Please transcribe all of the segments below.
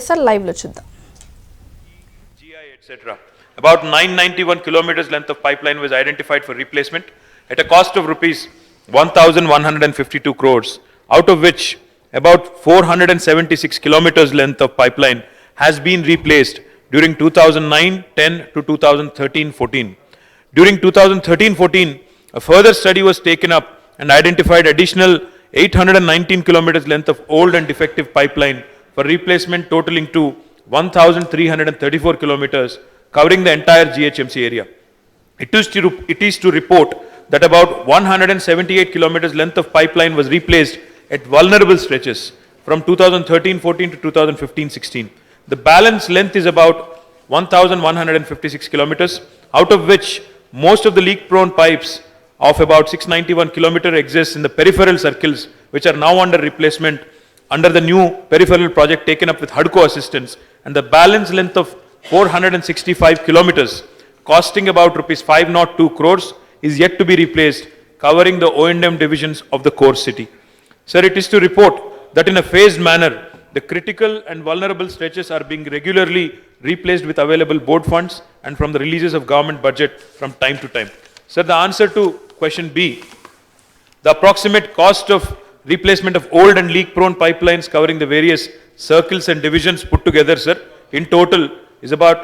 Sir live లో చూద్దాం. GI etc. About 991 kilometers length of pipeline was identified for replacement at a cost of rupees 1,152 crores, out of which about 476 kilometers length of pipeline has been replaced during 2009-10 to 2013-14. During 2013-14, a further study was taken up and identified additional 819 kilometers length of old and defective pipeline for replacement, totaling to 1,334 kilometers covering the entire GHMC area. It is to report that about 178 kilometers length of pipeline was replaced at vulnerable stretches from 2013-14 to 2015-16. The balance length is about 1,156 kilometers, out of which most of the leak-prone pipes of about 691 kilometers exist in the peripheral circles, which are now under replacement under the new peripheral project taken up with HUDCO assistance, and the balance length of 465 kilometers, costing about rupees 502 crores, is yet to be replaced, covering the O&M divisions of the core city. Sir, it is to report that in a phased manner, the critical and vulnerable stretches are being regularly replaced with available board funds and from the releases of government budget from time to time. Sir, the answer to question B, the approximate cost of replacement of old and leak-prone pipelines covering the various circles and divisions put together, sir, in total is about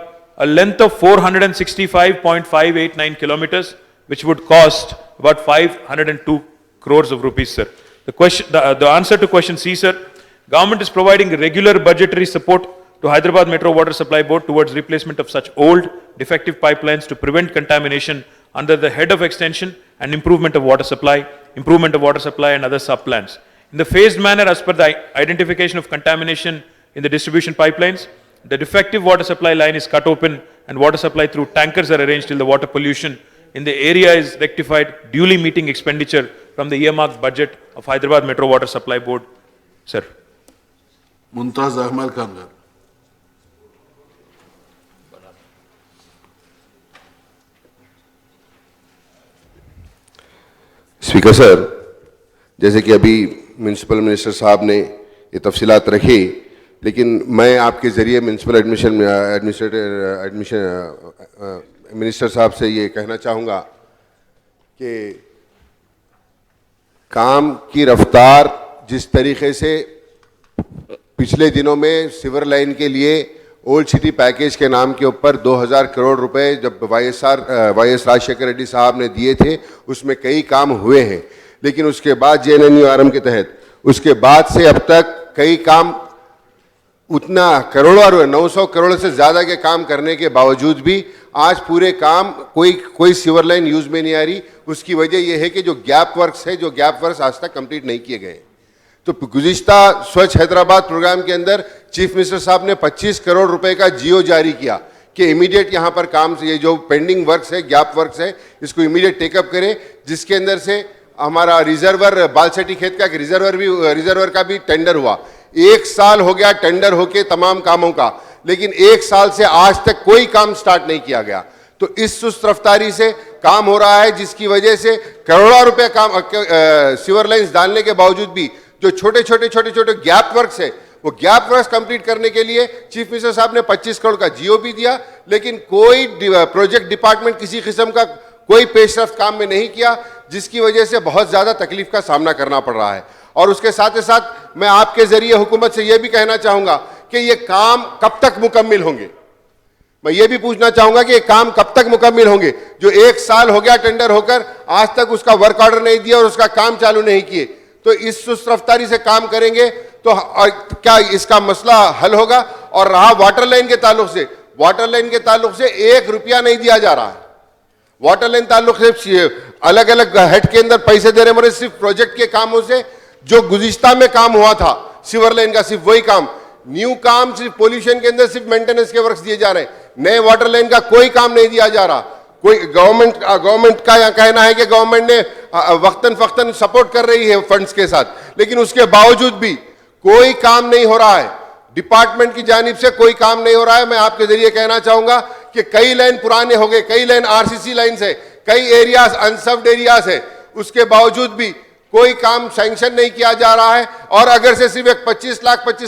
a length of 465.589 kilometers, which would cost about 502 crores of rupees, sir. The answer to question C, sir, government is providing regular budgetary support to Hyderabad Metro Water Supply Board towards replacement of such old, defective pipelines to prevent contamination under the head of extension and improvement of water supply and other sub-plans. In the phased manner as per the identification of contamination in the distribution pipelines, the defective water supply line is cut open and water supply through tankers are arranged till the water pollution in the area is rectified, duly meeting expenditure from the earmarked budget of Hyderabad Metro Water Supply Board. Sir. Mumtaz Ahmed Khan गाరు. Speaker sir, जैसे कि अभी municipal minister साहब ने ये तफसीलात रखी, लेकिन मैं आपके ज़रिए म्यूनसिपल एडमिनिस्ट्रेशन मिनिस्टर साहब से ये कहना चाहूँगा कि काम की रफ्तार जिस तरीके से पिछले दिनों में सिवर लाइन के लिए ओल्ड सिटी पैकेज के नाम के ऊपर 2000 करोड़ रुपए जब वाईएस राजशेखर रेड्डी साहब ने दिए थे, उसमें कई काम हुए हैं, लेकिन उसके बाद JNNURM के तहत उसके बाद से अब तक कई काम उतना करोड़ों 900 करोड़ से ज़्यादा के काम करने के बावजूद भी आज पूरे काम कोई सिवर लाइन यूज़ में नहीं आ रही. उसकी वजह यह है कि जो गैप वर्क्स है, जो गैप वर्क्स आज तक कंप्लीट नहीं किए गए. तो गुज़िश्ता स्वच्छ हैदराबाद प्रोग्राम के अंदर चीफ मिनिस्टर साहब ने 25 करोड़ रुपए का जियो जारी किया कि इमीडिएट यहाँ पर काम से ये जो पेंडिंग वर्क्स है, गैप वर्क्स है, इसको इमीडिएट टेकअप करें, जिसके अंदर से हमारा रिजर्वर बालसेटी खेत का रिजर्वर का भी टेंडर हुआ. 1 साल हो गया टेंडर होके तमाम कामों का, लेकिन 1 साल से आज तक कोई काम स्टार्ट नहीं किया गया. तो इस सुस्त रफ्तारी से काम हो रहा है, जिसकी वजह से करोड़ों रुपए काम सिवर लाइन्स डालने के बावजूद भी जो छोटे छोटे गैप वर्क्स है, वो गैप वर्क्स कंप्लीट करने के लिए चीफ मिनिस्टर साहब ने 25 करोड़ का जियो भी दिया, लेकिन कोई प्रोजेक्ट डिपार्टमेंट किसी किस्म का कोई पेशरफ्त काम में नहीं किया, जिसकी वजह से बहुत ज़्यादा तकलीफ का सामना करना पड़ रहा है. और उसके साथ ही साथ मैं आपके जरिए हुकूमत से यह भी कहना चाहूँगा कि ये काम कब तक मुकम्मल होंगे. मैं ये भी पूछना चाहूँगा कि ये काम कब तक मुकम्मल होंगे. जो 1 साल हो गया टेंडर होकर, आज तक उसका वर्क ऑर्डर नहीं दिया और उसका काम चालू नहीं किए. तो इस सुस्त रफ्तारी से काम करेंगे तो क्या इसका मसला हल होगा. और रहा वाटर लाइन के ताल्लुक से, वाटर लाइन के ताल्लुक से 1 रुपया नहीं दिया जा रहा है. वाटर लाइन ताल्लुक से अलग अलग हेड के अंदर पैसे दे रहे, मगर सिर्फ प्रोजेक्ट के कामों से जो गुज़िश्ता में काम हुआ था सिवर लाइन का, सिर्फ वही काम, न्यू काम सिर्फ पोल्यूशन के अंदर सिर्फ मेंटेनेंस के वर्क्स दिए जा रहे हैं. नए वाटर लाइन का कोई काम नहीं दिया जा रहा. कोई गवर्नमेंट का यह कहना है कि गवर्नमेंट ने वक्तन फक्तन सपोर्ट कर रही है फंड्स के साथ, लेकिन उसके बावजूद भी कोई काम नहीं हो रहा है. डिपार्टमेंट की जानिब से कोई काम नहीं हो रहा है. मैं आपके जरिए कहना चाहूंगा कि कई लाइन पुराने हो गए, कई लाइन आरसीसी लाइन है, कई एरियाज अनसर्व्ड एरियाज है, उसके बावजूद भी कोई काम सैंक्शन नहीं किया जा रहा है, और अगर से सिर्फ एक 25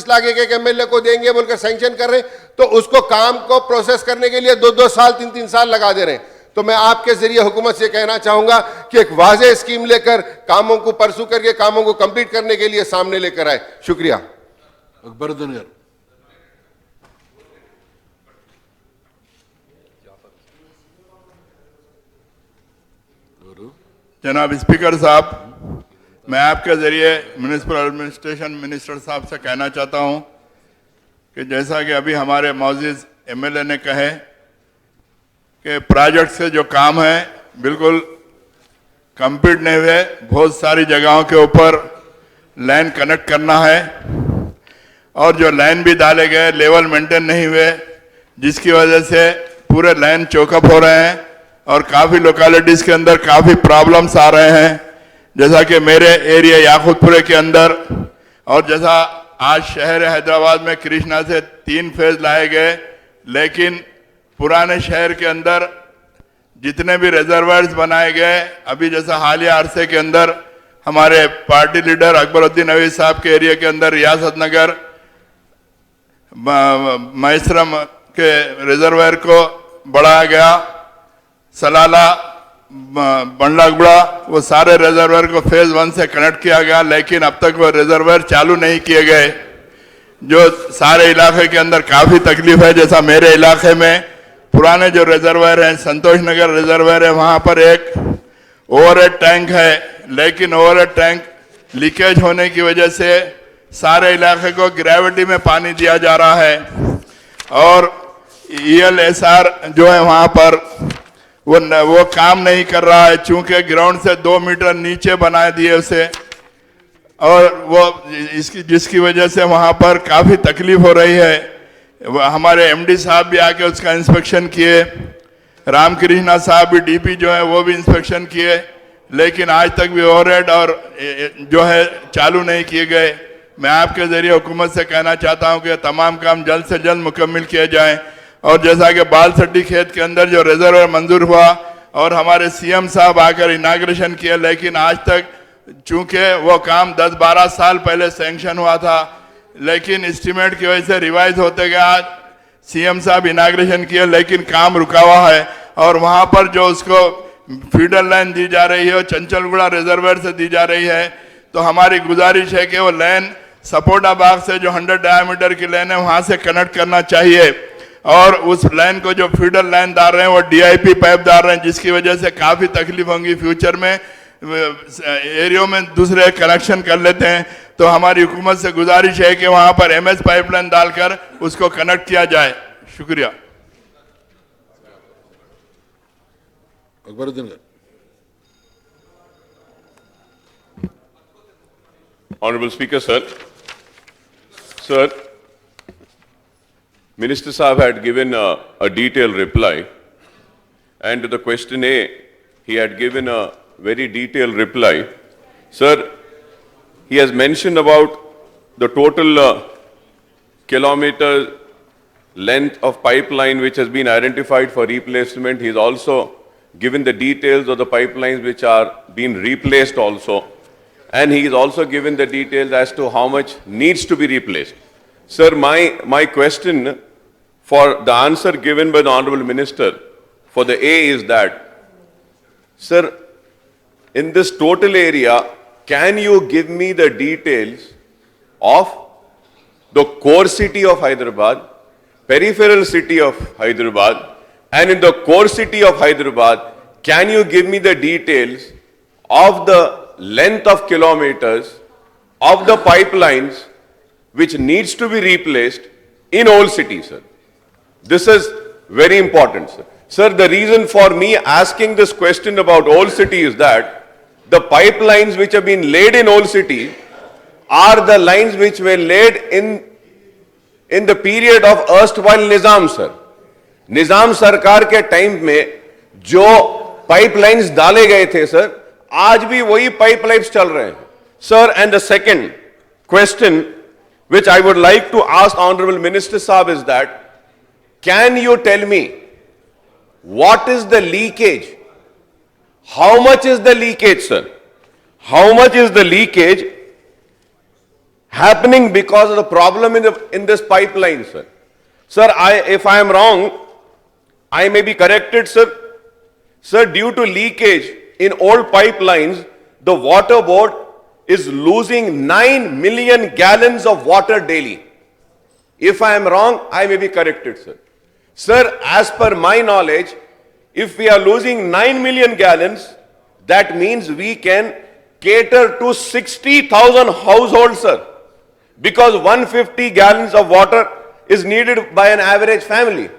लाख एक एमएलए को देंगे बोलकर सैंक्शन कर रहे हैं, तो उसको काम को प्रोसेस करने के लिए 2-2 साल 3-3 साल लगा दे रहे हैं। तो मैं आपके जरिए हुकूमत से कहना चाहूंगा कि एक वाज़ेह स्कीम लेकर कामों को परसू करके कामों को कंप्लीट करने के लिए सामने लेकर आए। शुक्रिया। अकबरुद्दीन गाరు जनाब स्पीकर साहब, मैं आपके ज़रिए म्यूनिसिपल एडमिनिस्ट्रेशन मिनिस्टर साहब से कहना चाहता हूं कि जैसा कि अभी हमारे मौजूद एमएलए ने कहे कि प्रोजेक्ट से जो काम है बिल्कुल कंप्लीट नहीं हुए, बहुत सारी जगहों के ऊपर लाइन कनेक्ट करना है, और जो लाइन भी डाले गए लेवल मेंटेन नहीं हुए, जिसकी वजह से पूरे लाइन चौकअप हो रहे हैं और काफ़ी लोकेलिटीज़ के अंदर काफ़ी प्रॉब्लम्स आ रहे हैं। जैसा कि मेरे एरिया याकूतपुरे के अंदर, और जैसा आज शहर हैदराबाद में कृष्णा से 3 फेज लाए गए, लेकिन पुराने शहर के अंदर जितने भी रिजर्वायर्स बनाए गए, अभी जैसा हालिया अरसे के अंदर हमारे पार्टी लीडर अकबरुद्दीन अवीज साहब के एरिया के अंदर रियासत नगर मैसरम के रिजर्वायर को बढ़ाया गया, सलाला बंडलागुड़ा, वो सारे रिजर्वायर को फेज 1 से कनेक्ट किया गया, लेकिन अब तक वो रिजर्वायर चालू नहीं किए गए, जो सारे इलाके के अंदर काफ़ी तकलीफ है। जैसा मेरे इलाके में पुराने जो रिजर्वायर हैं, संतोष नगर रिजर्वायर है, वहाँ पर एक ओवरहेड टैंक है, लेकिन ओवरहेड टैंक लीकेज होने की वजह से सारे इलाके को ग्रेविटी में पानी दिया जा रहा है, और ELSR जो है वहाँ पर वो काम नहीं कर रहा है, चूंकि ग्राउंड से 2 मीटर नीचे बना दिए उसे, और वो जिसकी वजह से वहाँ पर काफ़ी तकलीफ हो रही है। हमारे MD साहब भी आके उसका इंस्पेक्शन किए, रामकृष्णा साहब भी DP जो है वो भी इंस्पेक्शन किए, लेकिन आज तक भी ओवरहेड और जो है चालू नहीं किए गए। मैं आपके ज़रिए हुकूमत से कहना चाहता हूँ कि तमाम काम जल्द से जल्द मुकम्मल किए जाएँ। और जैसा कि बालसट्टी खेत के अंदर जो रिजर्वायर मंजूर हुआ और हमारे CM साहब आकर इनाग्रेशन किया, लेकिन आज तक चूंकि वो काम 10-12 साल पहले सैंक्शन हुआ था, लेकिन एस्टीमेट की वजह से रिवाइज होते गया। आज CM साहब इनाग्रेशन किए, लेकिन काम रुका हुआ है, और वहाँ पर जो उसको फीडर लाइन दी जा रही है वो चंचलगुड़ा रिजर्वायर से दी जा रही है। तो हमारी गुजारिश है कि वो लाइन सपोटा बाग से जो 100 डायमीटर की लाइन है वहाँ से कनेक्ट करना चाहिए, और उस लाइन को जो फीडर लाइन डाल रहे हैं वो DIP पाइप डाल रहे हैं, जिसकी वजह से काफ़ी तकलीफ होंगी फ्यूचर में, एरियो में दूसरे कनेक्शन कर लेते हैं। तो हमारी हुकूमत से गुजारिश है कि वहाँ पर MS पाइपलाइन डालकर उसको कनेक्ट किया जाए। शुक्रिया। Akbaruddin गाరు Honorable Speaker, sir. Sir, Minister Saab had given a detailed reply, and to the question A, he had given a very detailed reply. Sir, he has mentioned about the total kilometer length of pipeline which has been identified for replacement. He has also given the details of the pipelines which are being replaced also. And he is also given the details as to how much needs to be replaced. Sir, my question for the answer given by the Honorable Minister for the A is that, sir, in this total area, can you give me the details of the core city of Hyderabad, peripheral city of Hyderabad, and in the core city of Hyderabad, can you give me the details of the length of kilometers of the pipelines which needs to be replaced in old city, sir? This is very important, sir. Sir, the reason for me asking this question about old city is that the pipelines which have been laid in old city are the lines which were laid in the period of erstwhile Nizam, sir. Nizam सरकार के time में जो pipelines डाले गए थे, sir, आज भी वही पाइपलाइंस चल रहे हैं, sir. And the second question which I would like to ask Honorable Minister Saab is that, can you tell me what is the leakage? How much is the leakage, sir? how much is the leakage happening because of the problem in this pipeline, sir? Sir, if I am wrong, I may be corrected, sir. Sir, due to leakage in old pipelines, the water board is losing 9 million gallons of water daily. If I am wrong, I may be corrected, sir. Sir, as per my knowledge, if we are losing 9 million gallons, that means we can cater to 60,000 households, sir. Because 150 gallons of water is needed by an average family.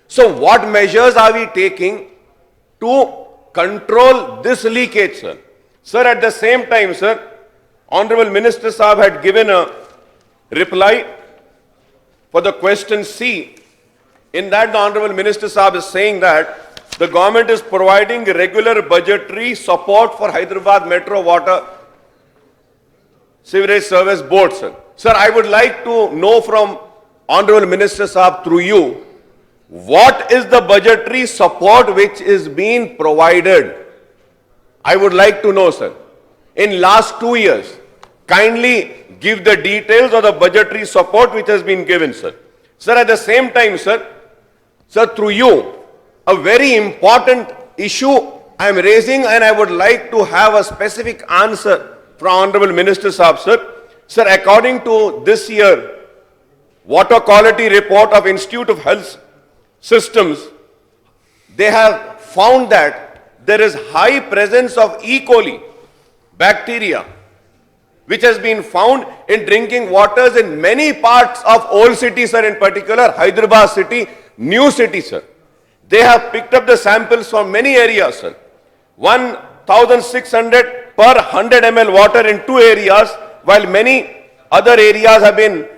So what measures are we taking to control this leakage, sir? Sir, at the same time, sir, Honorable Minister Saab had given a reply for the question C. In that, the Honorable Minister Saab is saying that the government is providing regular budgetary support for Hyderabad Metro Water Sewerage Service Board, sir. Sir, I would like to know from Honorable Minister Saab through you, what is the budgetary support which is being provided? I would like to know, sir. In last 2 years, kindly give the details of the budgetary support which has been given, sir. Sir, at the same time, sir, through you, a very important issue I am raising and I would like to have a specific answer from Honorable Minister Saab, sir. Sir, according to this year water quality report of Institute of Health Systems, they have found that there is high presence of E. coli bacteria, which has been found in drinking waters in many parts of old city, sir, in particular Hyderabad city, new city, sir. They have picked up the samples from many areas, sir. 1,600 per 100 ml water in 2 areas, while many other areas have been,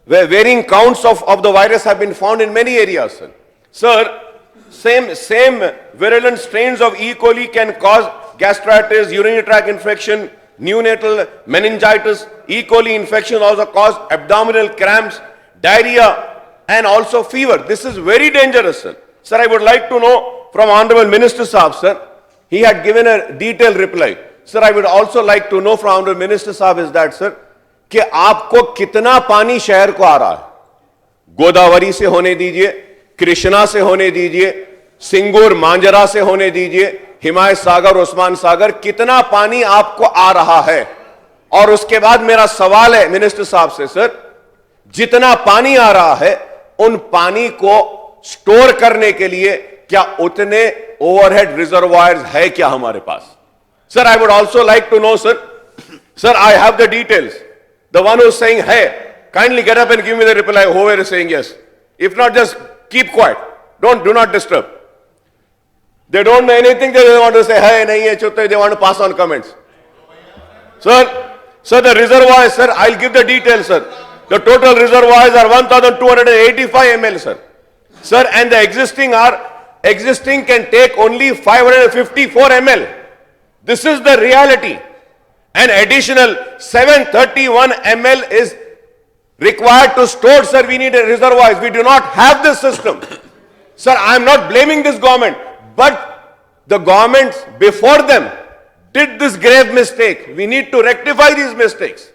where varying counts of the virus have been found in many areas, sir. Sir, same virulent strains of E. coli can cause gastritis, urinary tract infection, neonatal meningitis. E. coli infection also cause abdominal cramps, diarrhea, and also fever. This is very dangerous, sir. Sir, I would like to know from Honorable Minister Saab, sir. He had given a detailed reply. Sir, I would also like to know from Honorable Minister Saab is that, sir, कि आपको कितना पानी शहर को आ रहा है? गोदावरी से होने दीजिए, कृष्णा से होने दीजिए, सिंगूर मांजरा से होने दीजिए, हिमायत सागर, उस्मान सागर, कितना पानी आपको आ रहा है? और उसके बाद मेरा सवाल है मिनिस्टर साहब से, सर, जितना पानी आ रहा है उन पानी को स्टोर करने के लिए क्या उतने ओवरहेड रिजर्वायर्स है क्या हमारे पास? Sir, I would also like to know, sir, I have the details. The one who is saying, hey, kindly get up and give me the reply, whoever is saying yes. If not, just keep quiet. Do not disturb. They don't know anything, they want to say, hey, nahi hai, chutta, they want to pass on comments. Sir, the reservoirs, sir, I'll give the details, sir. The total reservoirs are 1,285 ml, sir. Sir, and the existing can take only 554 ml. This is the reality. An additional 731 ml is required to store, sir. We need a reservoirs. We do not have this system. Sir, I am not blaming this government, but the governments before them did this grave mistake. We need to rectify these mistakes.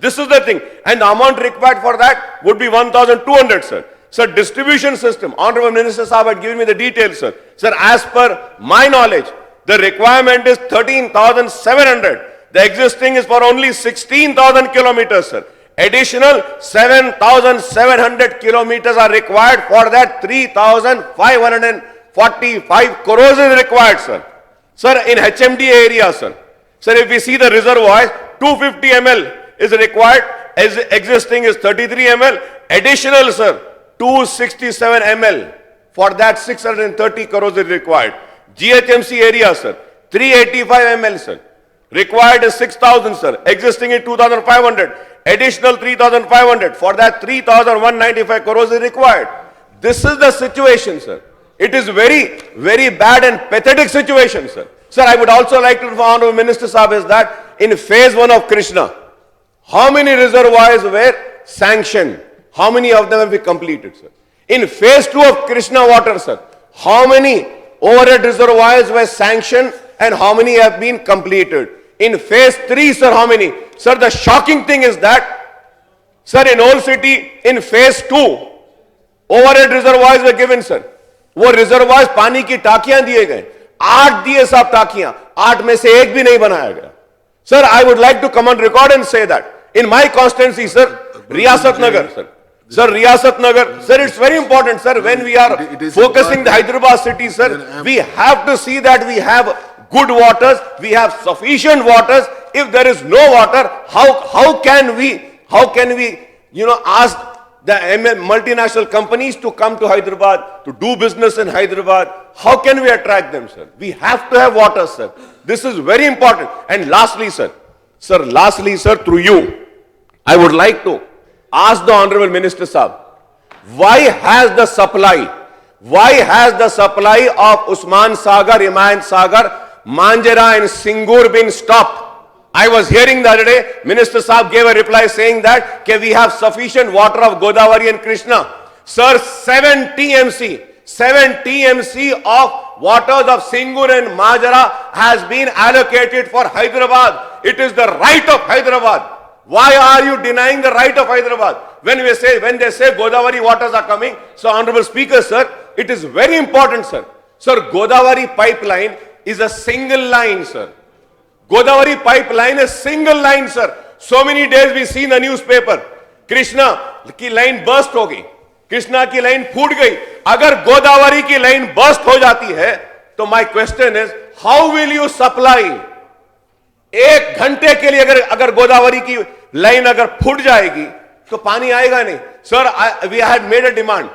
This is the thing. And the amount required for that would be 1,200, sir. Sir, distribution system. Honorable Minister Saab had given me the details, sir. Sir, as per my knowledge, the requirement is 13,700. The existing is for only 16,000 kilometers, sir. Additional 7,700 kilometers are required. For that, 3,545 crores is required, sir. Sir, in HMD area, sir. Sir, if we see the reservoirs, 250 ml is required. As existing is 33 ml. Additional, sir, 267 ml. For that, 630 crores is required. GHMC area, sir. 385 ml, sir. Required is 6,000, sir. Existing is 2,500. Additional 3,500. For that, 3,195 crores is required. This is the situation, sir. It is very, very bad and pathetic situation, sir. Sir, I would also like to inform Honorable Minister Saab is that in phase 1 of Krishna, how many reservoirs were sanctioned? How many of them have been completed, sir? In phase 2 of Krishna water, sir, how many overhead reservoirs were sanctioned and how many have been completed? In phase 3, sir, how many? Sir, the shocking thing is that, sir, in Old City, in phase 2, overhead reservoirs were given, sir. वो reservoirs पानी की टाकियां दिए गए, 8 दिए साहब टाकियां, 8 में से एक भी नहीं बनाया गया. Sir, I would like to come on record and say that in my constituency, sir, Riyasat Nagar, sir. Sir, Riyasat Nagar, sir, it's very important, sir, when we are It is focusing the important. Hyderabad city, sir, we have to see that we have good waters, we have sufficient waters. If there is no water, how can we, ask the multinational companies to come to Hyderabad, to do business in Hyderabad? How can we attract them, sir? We have to have water, sir. This is very important. And lastly, sir, through you, I would like to ask the Honorable Minister Sahab, why has the supply of Usman Sagar, Himayat Sagar, Manjera and Singur been stopped? I was hearing the other day, Minister Sahab gave a reply saying that we have sufficient water of Godavari and Krishna. Sir, 7 TMC of waters of Singur and Manjera has been allocated for Hyderabad. It is the right of Hyderabad. Why are you denying the right of Hyderabad? When they say Godavari waters are coming, so Honorable Speaker, sir, it is very important, sir. Sir, Godavari pipeline is a single line, sir. Godavari pipeline is single line, sir. So many days we see in the newspaper, Krishna की line burst हो गई, कृष्णा की line फूट गई. अगर गोदावरी की line burst हो जाती है, तो my question is, how will you supply? 1 घंटे के लिए अगर गोदावरी की लाइन अगर फूट जाएगी तो पानी आएगा नहीं. Sir, we had made a demand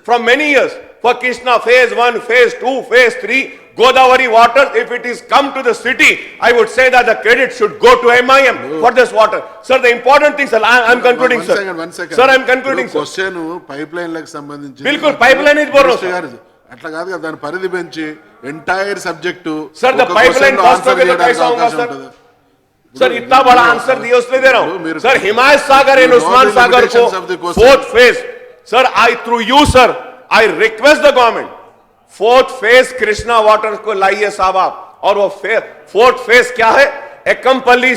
from many years for Krishna phase 1, phase 2, phase 3, Godavari water. If it is come to the city, I would say that the credit should go to MIM for this water. Sir, the important thing, sir, I am concluding, sir. One second. Sir, I am concluding, sir. Question pipeline లకు సంబంధించి बिल्कुल pipeline is बोल रहा हूं, sir. అట్లా కాదు కదా, దాని పరిధి పెంచి entire subject Sir, the pipeline cost हो गया तो कैसा होगा, sir? सर इतना बड़ा आंसर दिया उसने दे रहा हूं. सर, हिमायत सागर एंड उस्मान सागर को 4th phase, sir, I through you, sir, I request the government, 4th phase Krishna water को लाइए साहब आप. और वो 4th phase क्या है? एक्कमपल्ली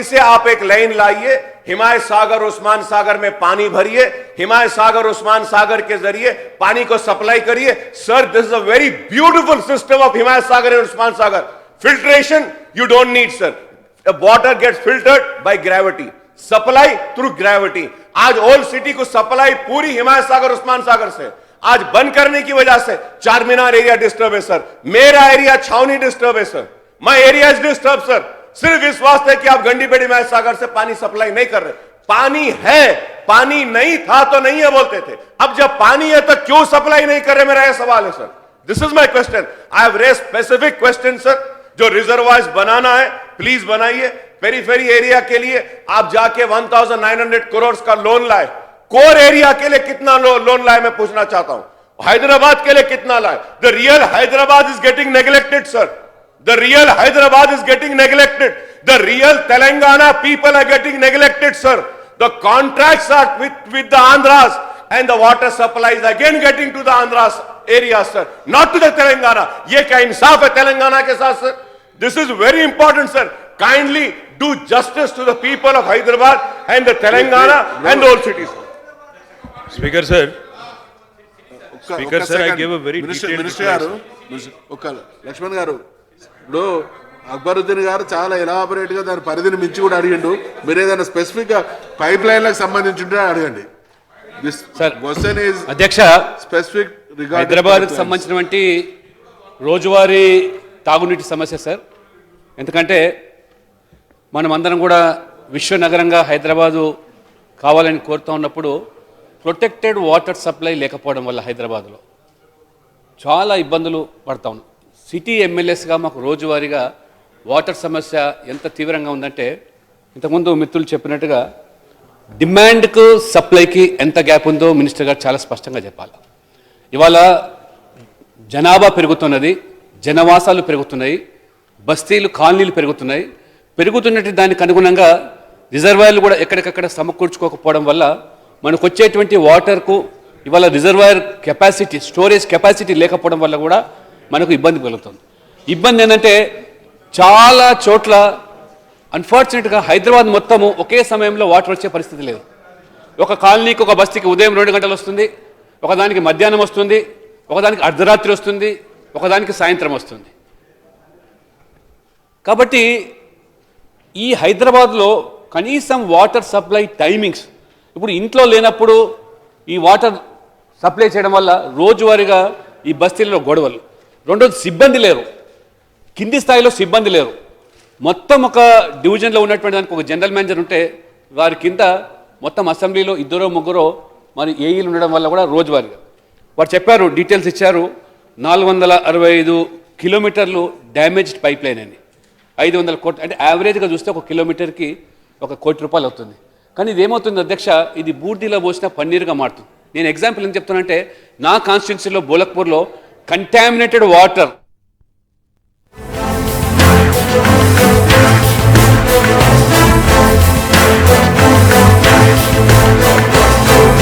से आप एक लाइन लाइए, हिमायत सागर उस्मान सागर में पानी भरिए, हिमायत सागर उस्मान सागर के जरिए पानी को सप्लाई करिए. Sir, this is a very beautiful system of Himayat Sagar and Osman Sagar. Filtration, you don't need, sir. The water gets filtered by gravity. Supply through gravity. आज ओल्ड सिटी को सप्लाई पूरी हिमायत सागर उस्मान सागर से आज बंद करने की वजह से चार मीनार एरिया डिस्टर्ब है, सर. मेरा एरिया छावनी डिस्टर्ब है, sir. My area is disturb, sir. सिर्फ इस वास्ते कि आप गंडीपेड़ी हिमायत सागर से पानी सप्लाई नहीं कर रहे. पानी है, पानी नहीं था तो नहीं है बोलते थे. अब जब पानी है तो क्यों सप्लाई नहीं कर रहे, मेरा यह सवाल है, sir. This is my question. I have raised specific question, sir. जो रिजर्वायर्स बनाना है प्लीज बनाइए. पेरीफेरी एरिया के लिए आप जाके 1900 करोड़ का लोन लाए. कोर एरिया के लिए कितना लोन लाए मैं पूछना चाहता हूं. हैदराबाद के लिए कितना लाए. The real Hyderabad is getting neglected, sir. The real Hyderabad is getting neglected. The real Telangana people are getting neglected, sir. The contracts are with the Andhras and the water supply is again getting to the Andhra's area, sir, not to the Telangana. ये क्या इंसाफ है तेलंगाना के साथ, sir? This is very important, sir. Kindly do justice to the people of Hyderabad and the Telangana and the old cities. Speaker, sir. Speaker, sir, I gave a very minister detailed గారు, ఒక లక్ష్మణ్ గారు, ఇప్పుడు అక్బరుద్దీన్ గారు చాలా elaborate గా దాని పరిధిని మించి కూడా అడిగిండు. మీరు ఏదైనా స్పెసిఫిక్ గా పైప్ లైన్లకు సంబంధించి ఉంటే అడగండి. సార్, అధ్యక్ష, స్పెసిఫిక్ హైదరాబాద్కి సంబంధించినటువంటి రోజువారీ తాగునీటి సమస్య, సార్. ఎందుకంటే మనం అందరం కూడా విశ్వనగరంగా హైదరాబాదు కావాలని కోరుతూ ఉన్నప్పుడు ప్రొటెక్టెడ్ వాటర్ సప్లై లేకపోవడం వల్ల హైదరాబాదులో చాలా ఇబ్బందులు పడతా ఉన్నాం. సిటీ ఎమ్మెల్యేస్గా మాకు రోజువారీగా వాటర్ సమస్య ఎంత తీవ్రంగా ఉందంటే, ఇంతకుముందు మిత్రులు చెప్పినట్టుగా డిమాండ్కు సప్లైకి ఎంత గ్యాప్ ఉందో మినిస్టర్ గారు చాలా స్పష్టంగా చెప్పాలి. ఇవాళ జనాభా పెరుగుతున్నది, జనవాసాలు పెరుగుతున్నాయి, బస్తీలు కాలనీలు పెరుగుతున్నాయి. పెరుగుతున్నట్టు దానికి అనుగుణంగా రిజర్వాయర్లు కూడా ఎక్కడికక్కడ సమకూర్చుకోకపోవడం వల్ల మనకు వచ్చేటువంటి వాటర్కు ఇవాళ రిజర్వాయర్ కెపాసిటీ, స్టోరేజ్ కెపాసిటీ లేకపోవడం వల్ల కూడా మనకు ఇబ్బంది కలుగుతుంది. ఇబ్బంది ఏంటంటే చాలా చోట్ల అన్ఫార్చునేట్గా హైదరాబాద్ మొత్తము ఒకే సమయంలో వాటర్ వచ్చే పరిస్థితి లేదు. ఒక కాలనీకి ఒక బస్తీకి ఉదయం 2 గంటలు వస్తుంది, ఒకదానికి మధ్యాహ్నం వస్తుంది, ఒకదానికి అర్ధరాత్రి వస్తుంది, ఒకదానికి సాయంత్రం వస్తుంది. కాబట్టి ఈ హైదరాబాద్లో కనీసం వాటర్ సప్లై టైమింగ్స్ ఇప్పుడు ఇంట్లో లేనప్పుడు ఈ వాటర్ సప్లై చేయడం వల్ల రోజువారీగా ఈ బస్తీలలో గొడవలు. రెండోది సిబ్బంది లేరు, కింది స్థాయిలో సిబ్బంది లేరు. మొత్తం ఒక డివిజన్లో ఉన్నటువంటి దానికి ఒక జనరల్ మేనేజర్ ఉంటే వారి కింద మొత్తం అసెంబ్లీలో 2-3 మరి ఏఈలు ఉండడం వల్ల కూడా రోజువారీగా వారు చెప్పారు, డీటెయిల్స్ ఇచ్చారు. 465 కిలోమీటర్లు డ్యామేజ్డ్ పైప్ లైన్ అని 500 కోట్లు అంటే యావరేజ్గా చూస్తే ఒక కిలోమీటర్కి ₹1 కోటి అవుతుంది. కానీ ఇది ఏమవుతుంది అధ్యక్ష, ఇది బూర్దీలో పోసిన పన్నీరుగా మారుతుంది. నేను ఎగ్జాంపుల్ ఏం చెప్తానంటే నా కాన్స్టిట్యున్సీలో బోలక్పూర్లో కంటామినేటెడ్ వాటర్